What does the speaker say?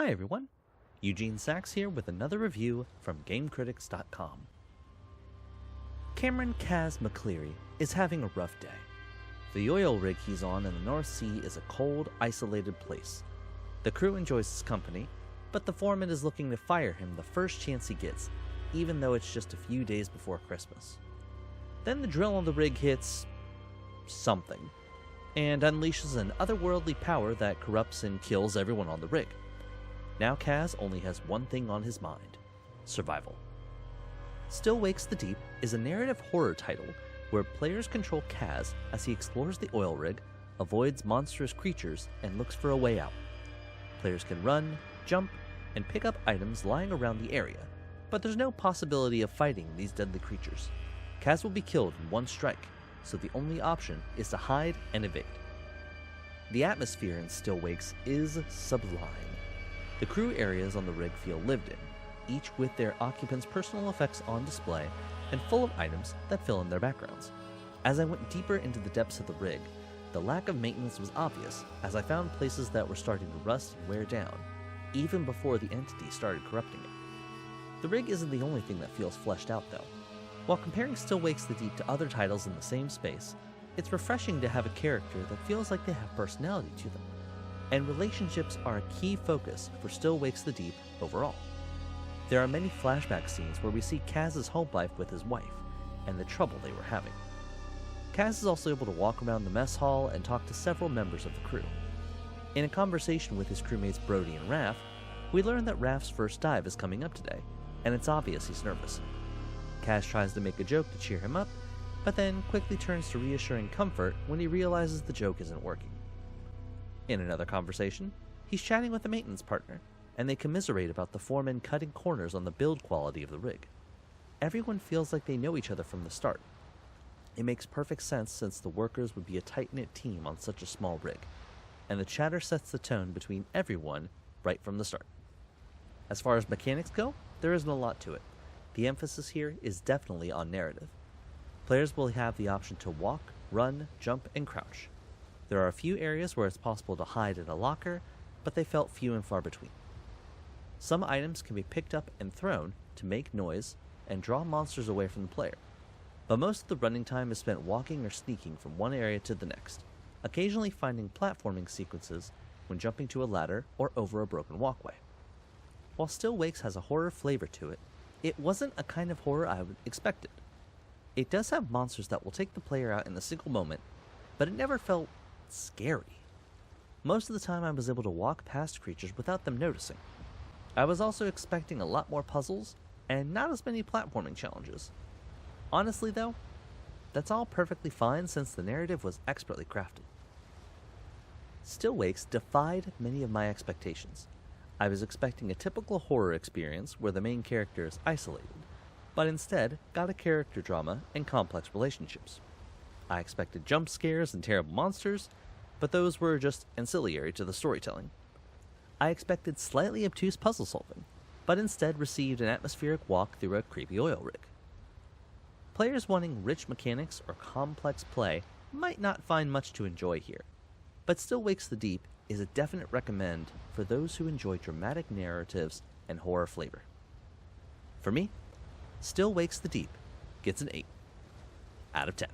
Hi everyone, Eugene Sachs here with another review from GameCritics.com. Cameron Kaz McCleary is having a rough day. The oil rig he's on in the North Sea is a cold, isolated place. The crew enjoys his company, but the foreman is looking to fire him the first chance he gets, even though it's just a few days before Christmas. Then the drill on the rig hits something, and unleashes an otherworldly power that corrupts and kills everyone on the rig. Now Kaz only has one thing on his mind: survival. Still Wakes the Deep is a narrative horror title where players control Kaz as he explores the oil rig, avoids monstrous creatures, and looks for a way out. Players can run, jump, and pick up items lying around the area, but there's no possibility of fighting these deadly creatures. Kaz will be killed in one strike, so the only option is to hide and evade. The atmosphere in Still Wakes is sublime. The crew areas on the rig feel lived in, each with their occupants' personal effects on display and full of items that fill in their backgrounds. As I went deeper into the depths of the rig, the lack of maintenance was obvious as I found places that were starting to rust and wear down, even before the entity started corrupting it. The rig isn't the only thing that feels fleshed out though. While comparing Still Wakes the Deep to other titles in the same space, it's refreshing to have a character that feels like they have personality to them. And relationships are a key focus for Still Wakes the Deep overall. There are many flashback scenes where we see Kaz's home life with his wife, and the trouble they were having. Kaz is also able to walk around the mess hall and talk to several members of the crew. In a conversation with his crewmates Brody and Raph, we learn that Raph's first dive is coming up today, and it's obvious he's nervous. Kaz tries to make a joke to cheer him up, but then quickly turns to reassuring comfort when he realizes the joke isn't working. In another conversation, he's chatting with a maintenance partner, and they commiserate about the foreman cutting corners on the build quality of the rig. Everyone feels like they know each other from the start. It makes perfect sense since the workers would be a tight-knit team on such a small rig, and the chatter sets the tone between everyone right from the start. As far as mechanics go, there isn't a lot to it. The emphasis here is definitely on narrative. Players will have the option to walk, run, jump, and crouch. There are a few areas where it's possible to hide in a locker, but they felt few and far between. Some items can be picked up and thrown to make noise and draw monsters away from the player, but most of the running time is spent walking or sneaking from one area to the next, occasionally finding platforming sequences when jumping to a ladder or over a broken walkway. While Still Wakes has a horror flavor to it, it wasn't a kind of horror I would expected. It does have monsters that will take the player out in a single moment, but it never felt scary. Most of the time I was able to walk past creatures without them noticing. I was also expecting a lot more puzzles and not as many platforming challenges. Honestly though, that's all perfectly fine since the narrative was expertly crafted. Still Wakes defied many of my expectations. I was expecting a typical horror experience where the main character is isolated, but instead got a character drama and complex relationships. I expected jump scares and terrible monsters, but those were just ancillary to the storytelling. I expected slightly obtuse puzzle solving, but instead received an atmospheric walk through a creepy oil rig. Players wanting rich mechanics or complex play might not find much to enjoy here, but Still Wakes the Deep is a definite recommend for those who enjoy dramatic narratives and horror flavor. For me, Still Wakes the Deep gets an 8 out of 10.